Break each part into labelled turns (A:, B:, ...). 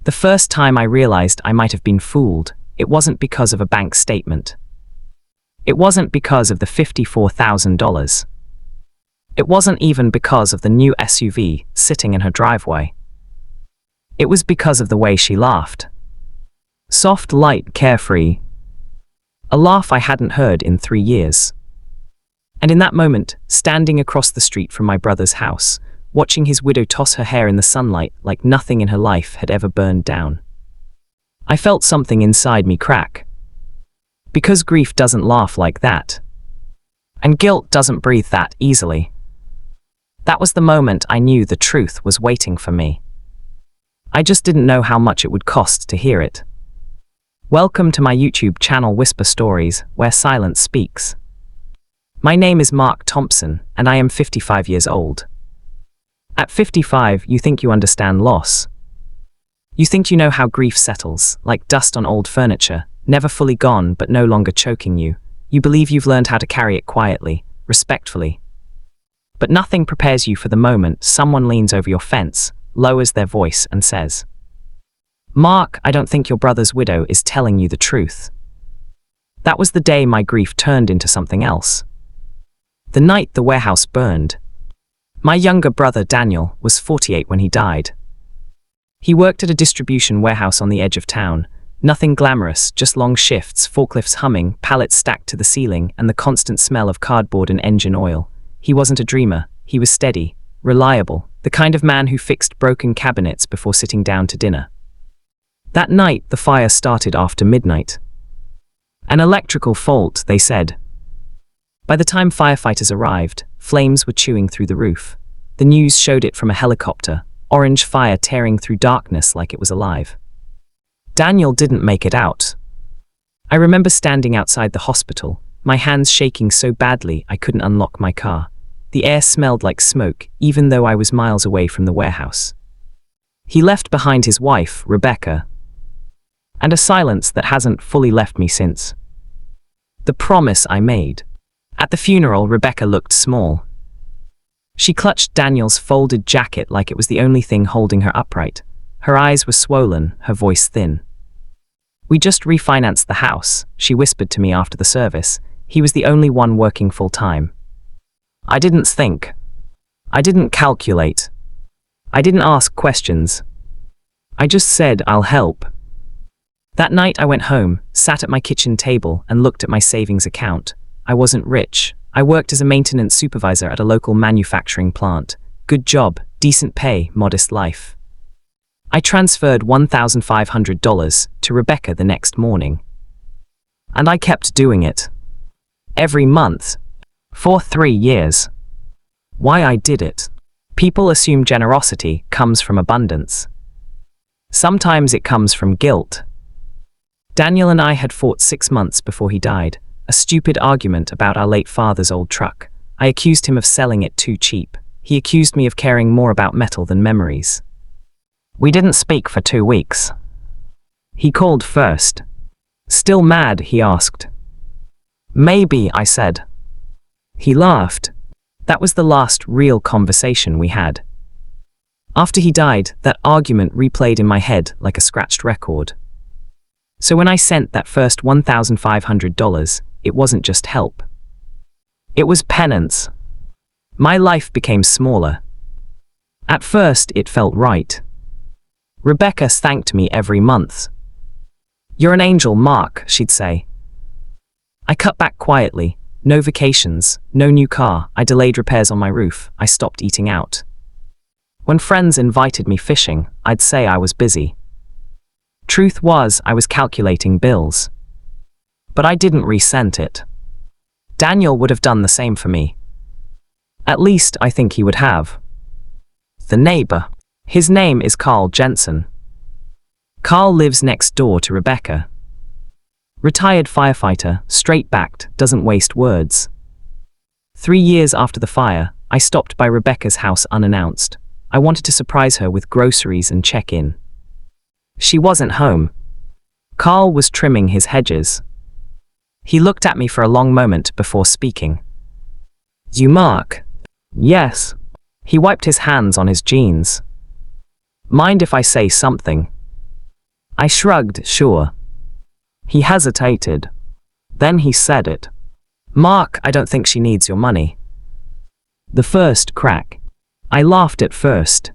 A: The first time I realized I might have been fooled, it wasn't because of a bank statement. It wasn't because of the $54,000. It wasn't even because of the new SUV sitting in her driveway. It was because of the way she laughed. Soft, light, carefree. A laugh I hadn't heard in 3 years. And in that moment, standing across the street from my brother's house, watching his widow toss her hair in the sunlight like nothing in her life had ever burned down, I felt something inside me crack. Because grief doesn't laugh like that. And guilt doesn't breathe that easily. That was the moment I knew the truth was waiting for me. I just didn't know how much it would cost to hear it. Welcome to my YouTube channel Whisper Stories, where silence speaks. My name is Mark Thompson, and I am 55 years old. At 55, you think you understand loss. You think you know how grief settles, like dust on old furniture, never fully gone but no longer choking you. You believe you've learned how to carry it quietly, respectfully. But nothing prepares you for the moment someone leans over your fence, lowers their voice and says, "Mark, I don't think your brother's widow is telling you the truth." That was the day my grief turned into something else. The night the warehouse burned. My younger brother Daniel was 48 when he died. He worked at a distribution warehouse on the edge of town. Nothing glamorous, just long shifts, forklifts humming, pallets stacked to the ceiling, and the constant smell of cardboard and engine oil. He wasn't a dreamer. He was steady, reliable, the kind of man who fixed broken cabinets before sitting down to dinner. That night, the fire started after midnight. An electrical fault, they said. By the time firefighters arrived, flames were chewing through the roof. The news showed it from a helicopter, orange fire tearing through darkness like it was alive. Daniel didn't make it out. I remember standing outside the hospital, my hands shaking so badly I couldn't unlock my car. The air smelled like smoke, even though I was miles away from the warehouse. He left behind his wife, Rebecca, and a silence that hasn't fully left me since. The promise I made. At the funeral, Rebecca looked small. She clutched Daniel's folded jacket like it was the only thing holding her upright. Her eyes were swollen, her voice thin. "We just refinanced the house," she whispered to me after the service. He was the only one working full-time. I didn't think. I didn't calculate. I didn't ask questions. I just said, "I'll help." That night I went home, sat at my kitchen table, and looked at my savings account. I wasn't rich. I worked as a maintenance supervisor at a local manufacturing plant. Good job, decent pay, modest life. I transferred $1,500 to Rebecca the next morning. And I kept doing it. Every month. For 3 years. Why I did it? People assume generosity comes from abundance. Sometimes it comes from guilt. Daniel and I had fought 6 months before he died. A stupid argument about our late father's old truck. I accused him of selling it too cheap. He accused me of caring more about metal than memories. We didn't speak for 2 weeks. He called first. "Still mad?" he asked. "Maybe," I said. He laughed. That was the last real conversation we had. After he died, that argument replayed in my head like a scratched record. So when I sent that first $1,500, it wasn't just help. It was penance. My life became smaller. At first, it felt right. Rebecca thanked me every month. "You're an angel, Mark," she'd say. I cut back quietly. No vacations, no new car. I delayed repairs on my roof. I stopped eating out. When friends invited me fishing, I'd say I was busy. Truth was, I was calculating bills. But I didn't resent it. Daniel would have done the same for me. At least, I think he would have. The neighbor. His name is Carl Jensen. Carl lives next door to Rebecca. Retired firefighter, straight-backed, doesn't waste words. 3 years after the fire, I stopped by Rebecca's house unannounced. I wanted to surprise her with groceries and check in. She wasn't home. Carl was trimming his hedges. He looked at me for a long moment before speaking. "You Mark?" "Yes." He wiped his hands on his jeans. "Mind if I say something?" I shrugged, sure. He hesitated. Then he said it. Mark, I don't think she needs your money. The first crack. I laughed at first.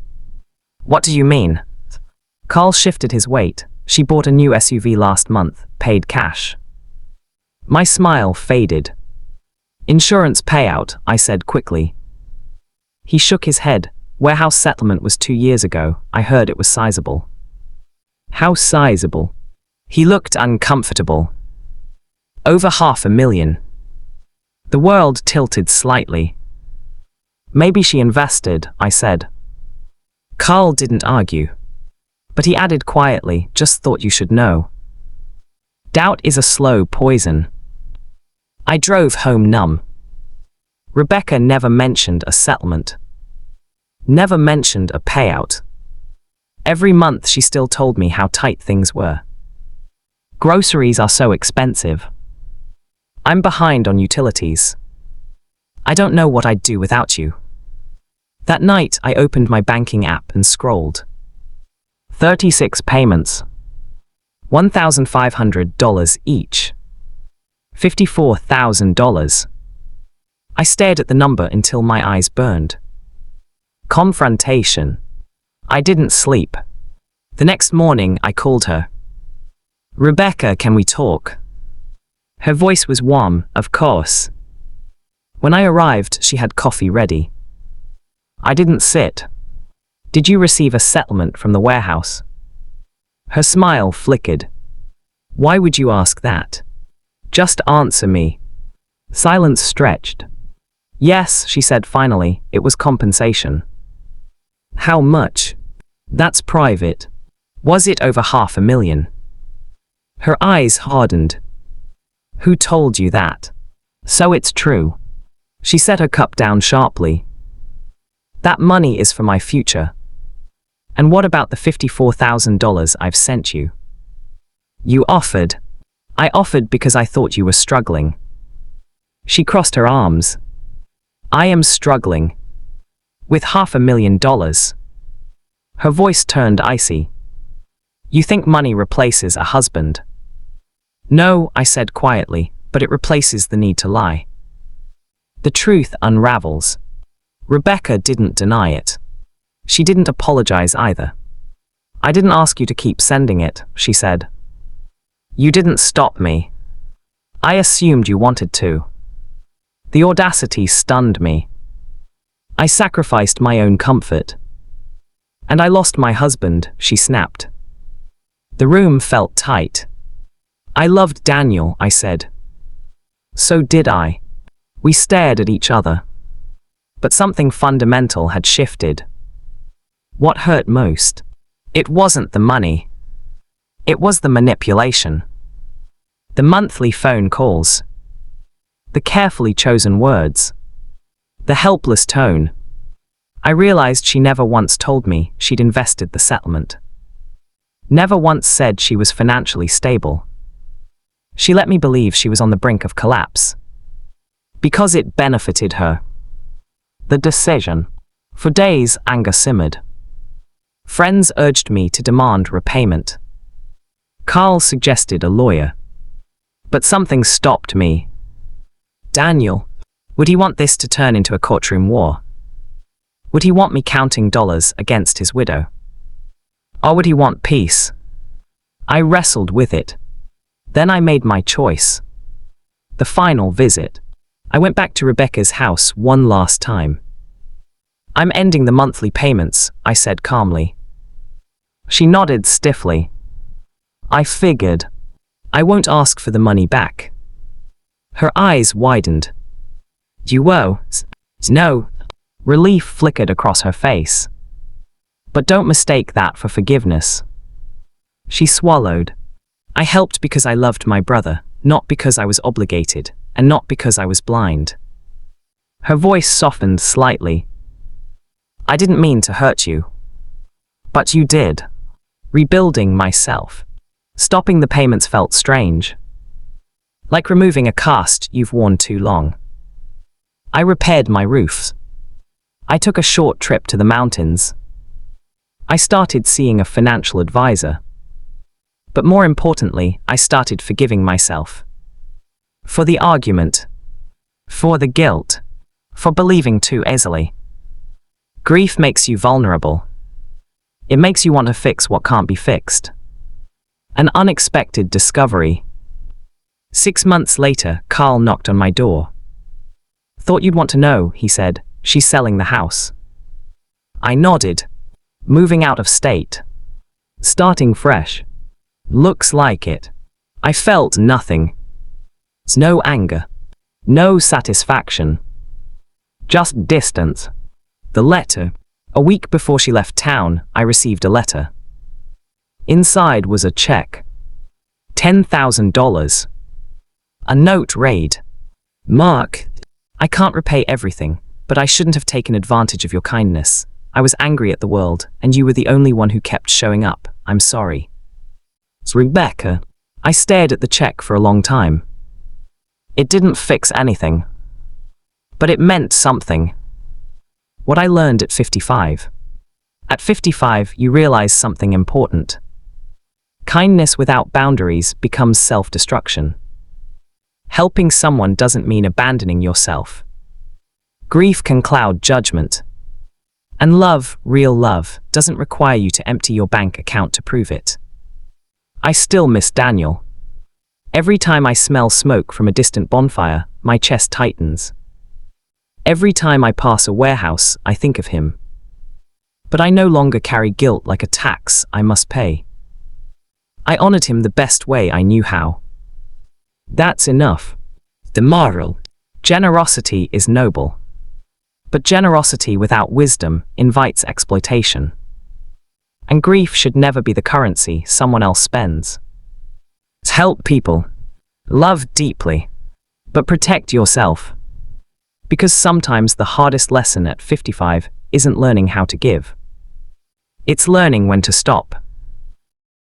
A: What do you mean? Carl shifted his weight. She bought a new SUV last month, paid cash. My smile faded. Insurance payout, I said quickly. He shook his head. Warehouse settlement was 2 years ago. I heard it was sizable. How sizable? He looked uncomfortable. Over $500,000. The world tilted slightly. Maybe she invested, I said. Carl didn't argue. But he added quietly, just thought you should know. Doubt is a slow poison. I drove home numb. Rebecca never mentioned a settlement. Never mentioned a payout. Every month she still told me how tight things were. Groceries are so expensive. I'm behind on utilities. I don't know what I'd do without you. That night I opened my banking app and scrolled. 36 payments. $1,500 each. $54,000. I stared at the number until my eyes burned. Confrontation. I didn't sleep. The next morning I called her. Rebecca, can we talk? Her voice was warm, of course. When I arrived, she had coffee ready. I didn't sit. Did you receive a settlement from the warehouse? Her smile flickered. Why would you ask that? Just answer me. Silence stretched. Yes, she said finally, it was compensation. How much? That's private. Was it over $500,000? Her eyes hardened. Who told you that? So it's true. She set her cup down sharply. That money is for my future. And what about the $54,000 I've sent you? You offered. I offered because I thought you were struggling. She crossed her arms. I am struggling. With $500,000. Her voice turned icy. You think money replaces a husband? No, I said quietly, but it replaces the need to lie. The truth unravels. Rebecca didn't deny it. She didn't apologize either. I didn't ask you to keep sending it, she said. You didn't stop me. I assumed you wanted to. The audacity stunned me. I sacrificed my own comfort. And I lost my husband, she snapped. The room felt tight. I loved Daniel, I said. So did I. We stared at each other. But something fundamental had shifted. What hurt most? It wasn't the money. It was the manipulation. The monthly phone calls. The carefully chosen words. The helpless tone. I realized she never once told me she'd invested the settlement. Never once said she was financially stable. She let me believe she was on the brink of collapse. Because it benefited her. The decision. For days, anger simmered. Friends urged me to demand repayment. Carl suggested a lawyer. But something stopped me. Daniel. Would he want this to turn into a courtroom war? Would he want me counting dollars against his widow? Or would he want peace? I wrestled with it. Then I made my choice. The final visit. I went back to Rebecca's house one last time. I'm ending the monthly payments, I said calmly. She nodded stiffly. I figured. I won't ask for the money back. Her eyes widened. You owe? No. Relief flickered across her face. But don't mistake that for forgiveness. She swallowed. I helped because I loved my brother, not because I was obligated, and not because I was blind. Her voice softened slightly. I didn't mean to hurt you. But you did. Rebuilding myself. Stopping the payments felt strange. Like removing a cast you've worn too long. I repaired my roofs. I took a short trip to the mountains. I started seeing a financial advisor. But more importantly, I started forgiving myself. For the argument. For the guilt. For believing too easily. Grief makes you vulnerable. It makes you want to fix what can't be fixed. An unexpected discovery. 6 months later, Carl knocked on my door. "Thought you'd want to know," he said. "She's selling the house." I nodded. "Moving out of state. Starting fresh. Looks like it." I felt nothing. No anger. No satisfaction. Just distance. The letter. A week before she left town, I received a letter. Inside was a check. $10,000. A note read, "Mark, I can't repay everything, but I shouldn't have taken advantage of your kindness. I was angry at the world, and you were the only one who kept showing up. I'm sorry." It's Rebecca. I stared at the check for a long time. It didn't fix anything. But it meant something. What I learned at 55. At 55, you realize something important. Kindness without boundaries becomes self-destruction. Helping someone doesn't mean abandoning yourself. Grief can cloud judgment. And love, real love, doesn't require you to empty your bank account to prove it. I still miss Daniel. Every time I smell smoke from a distant bonfire, my chest tightens. Every time I pass a warehouse, I think of him. But I no longer carry guilt like a tax I must pay. I honored him the best way I knew how. That's enough. The moral. Generosity is noble. But generosity without wisdom invites exploitation. And grief should never be the currency someone else spends. Help people. Love deeply. But protect yourself. Because sometimes the hardest lesson at 55 isn't learning how to give. It's learning when to stop.